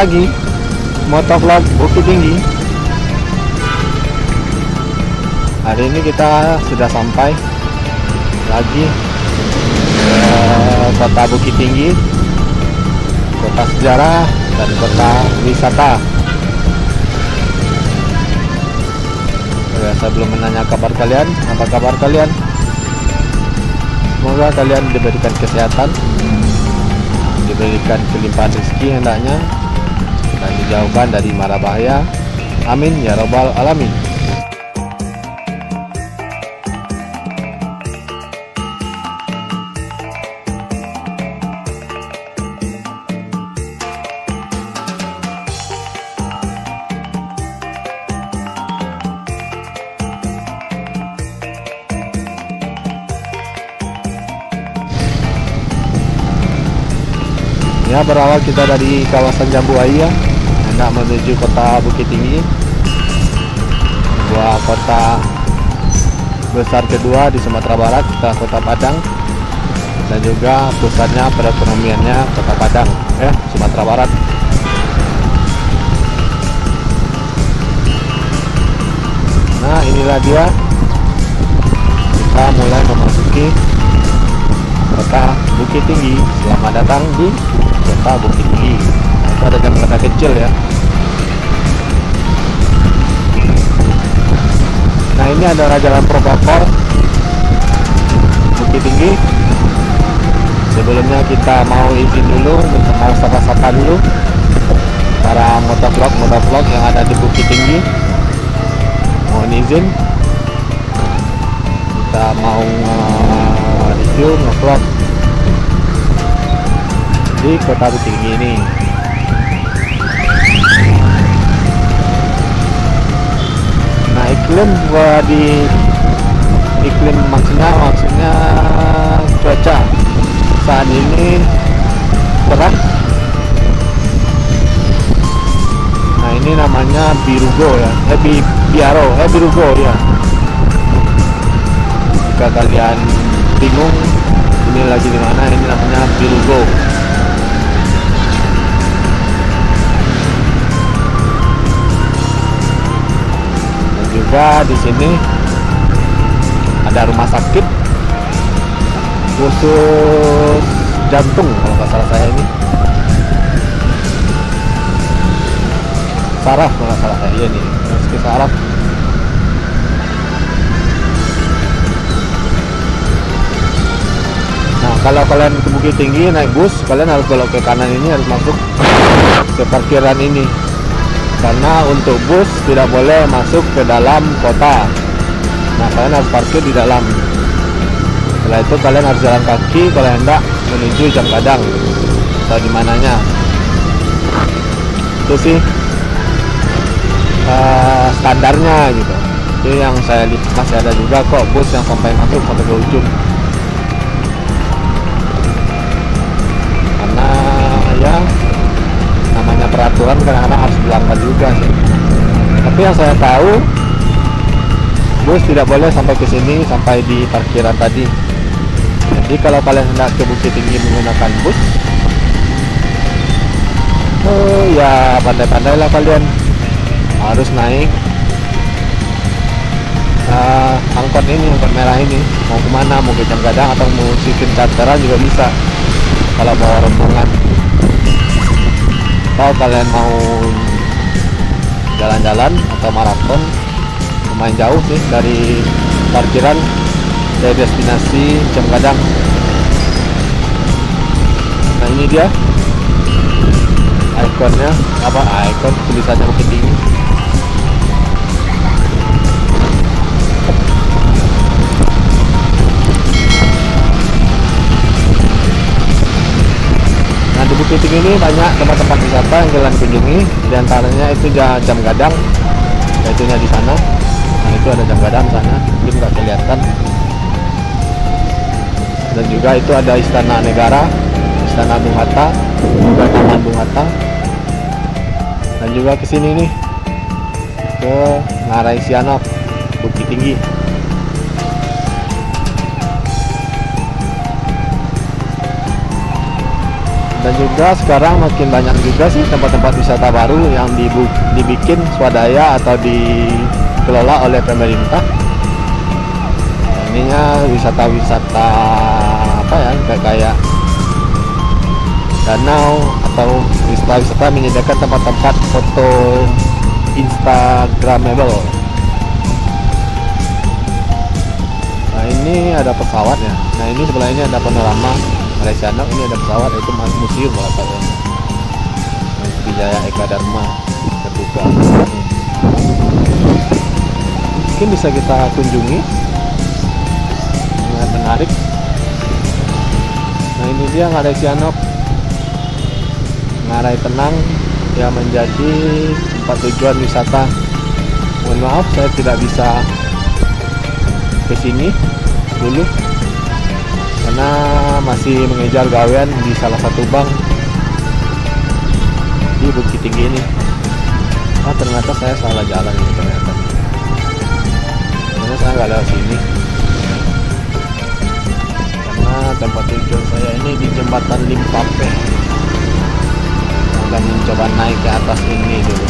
pagi, motovlog Bukit Tinggi. Hari ini kita sudah sampai lagi ke kota Bukit Tinggi, kota sejarah dan kota wisata. Saya belum menanya kabar kalian, apa kabar kalian? Semoga kalian diberikan kesehatan, diberikan kelimpahan rezeki hendaknya, dan dijauhkan dari mara bahaya. Amin ya robbal alamin. Ya, berawal kita dari kawasan Jambuaya hendak menuju kota Bukit Tinggi, sebuah kota besar kedua di Sumatera Barat, kota Padang, dan juga pusatnya perekonomiannya kota Padang, Sumatera Barat. Nah, inilah dia, kita mulai memasuki kota Bukit Tinggi. Selamat datang di kota Bukit Tinggi. Itu ada jam kereta kecil ya. Nah, ini adalah jalan protokol Bukit Tinggi. Sebelumnya kita mau izin dulu, mau sapa-sapa dulu para motovlog yang ada di Bukit Tinggi. Mohon izin, kita mau review ngevlog di kota Bukit Tinggi ini. Nah, iklim maksudnya cuaca saat ini cerah. Nah, ini namanya Birugo ya, Birugo ya. Jika kalian bingung ini lagi di mana, ini namanya Birugo. Juga di sini ada rumah sakit khusus jantung kalau nggak salah saya ini. Saraf kalau nggak salah saya, iya nih, meski saraf. Nah, kalau kalian ke Bukit Tinggi naik bus, kalian harus belok ke kanan, ini harus masuk ke parkiran ini. Karena untuk bus tidak boleh masuk ke dalam kota. Nah, kalian harus parkir di dalam. Setelah itu kalian harus jalan kaki kalau hendak menuju Jam Gadang atau di mananya. Itu sih standarnya gitu. Itu yang saya lihat. Masih ada juga kok bus yang sampai masuk sampai ke ujung. Karena ya namanya peraturan kadang-kadang harus dilanggar juga sih. Tapi yang saya tahu, bus tidak boleh sampai ke sini, sampai di parkiran tadi. Jadi kalau kalian hendak ke Bukit Tinggi menggunakan bus, ya pandai-pandailah kalian, harus naik angkot ini, angkot merah ini. Mau kemana, mau ke Jam Gadang atau mau bikin charteran juga bisa kalau bawa rombongan. Kalau kalian mau jalan-jalan atau maraton, lumayan jauh sih dari parkiran ke destinasi Jam Gadang. Nah, ini dia ikonnya, ikon tulisannya Bukit Tinggi. Nah, di Bukit Tinggi ini banyak tempat-tempat wisata yang kalian kunjungi. Di antaranya itu Jam Gadang, yaitunya di sana. Nah, itu ada Jam Gadang sana, mungkin nggak kelihatan. Dan juga itu ada Istana Negara, Istana Bung Hatta, juga Taman Bung Hatta. Dan juga ke sini nih, ke Ngarai Sianok, Bukit Tinggi. Dan juga sekarang makin banyak juga sih tempat-tempat wisata baru yang dibikin swadaya atau dikelola oleh pemerintah. Ininya wisata-wisata apa ya, kayak danau atau wisata-wisata menyediakan tempat-tempat foto instagramable. Nah ini ada pesawatnya. Nah ini sebelah ini ada panorama Malaysia Nok. Ini ada pesawat, itu museum katanya. Wijaya Eka Dharma terbuka. Mungkin bisa kita kunjungi. Sangat menarik. Nah ini dia Malaysia Nok, Ngarai Tenang, yang menjadi tempat tujuan wisata. Mohon maaf saya tidak bisa ke sini dulu karena masih mengejar gawean di salah satu bank di Bukit Tinggi ini. Ternyata saya salah jalan ini ternyata. Karena saya nggak lewat sini. Karena tempat tujuan saya ini di jembatan Limpape. Akan mencoba naik ke atas ini dulu.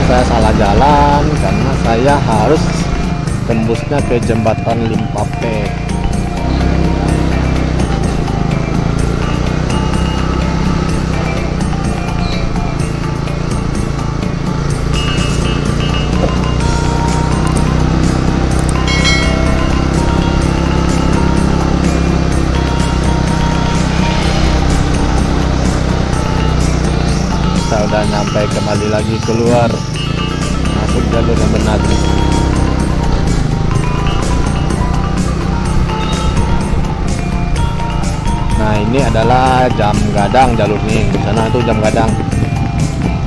Saya salah jalan karena saya harus tembusnya ke jembatan Limpape. Kita udah nyampe, kembali lagi keluar masuk jalur yang benar. Nah ini adalah jam gadang jalur ini. Di sana itu jam gadang.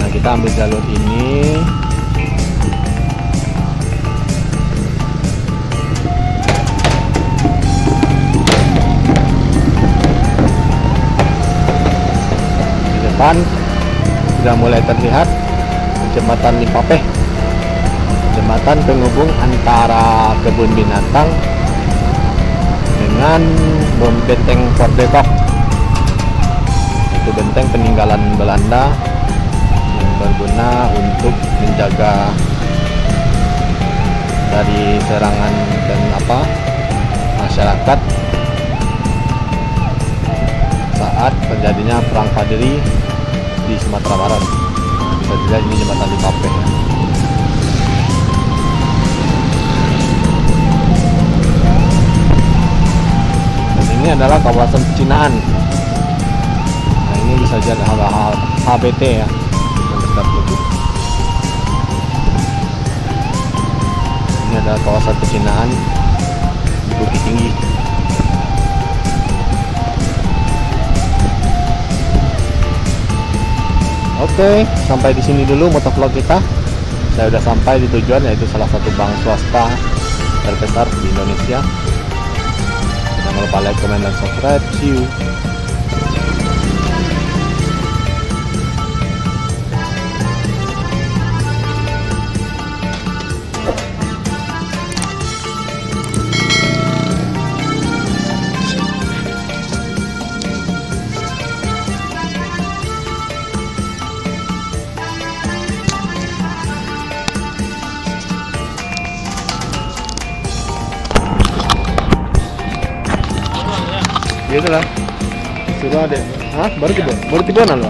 Nah kita ambil jalur ini. Di depan sudah mulai terlihat jembatan Limpape, jembatan penghubung antara kebun binatang dengan benteng Fort Depok. Itu benteng peninggalan Belanda yang berguna untuk menjaga dari serangan dan masyarakat saat terjadinya perang Padri di Sumatera Barat. Bisa dilihat ini jembatan Limpape. Dan ini adalah kawasan Pecinaan. Nah ini bisa jadi hal-hal HBT ya, ini adalah kawasan Pecinaan di Bukit Tinggi. Oke, sampai di sini dulu motovlog kita. Saya udah sampai di tujuan, yaitu salah satu bank swasta terbesar di Indonesia. Jangan lupa like, comment, dan subscribe. See you. Gitu lah. Suruh adek. Hah? Baru tiba? Baru tiba nalo?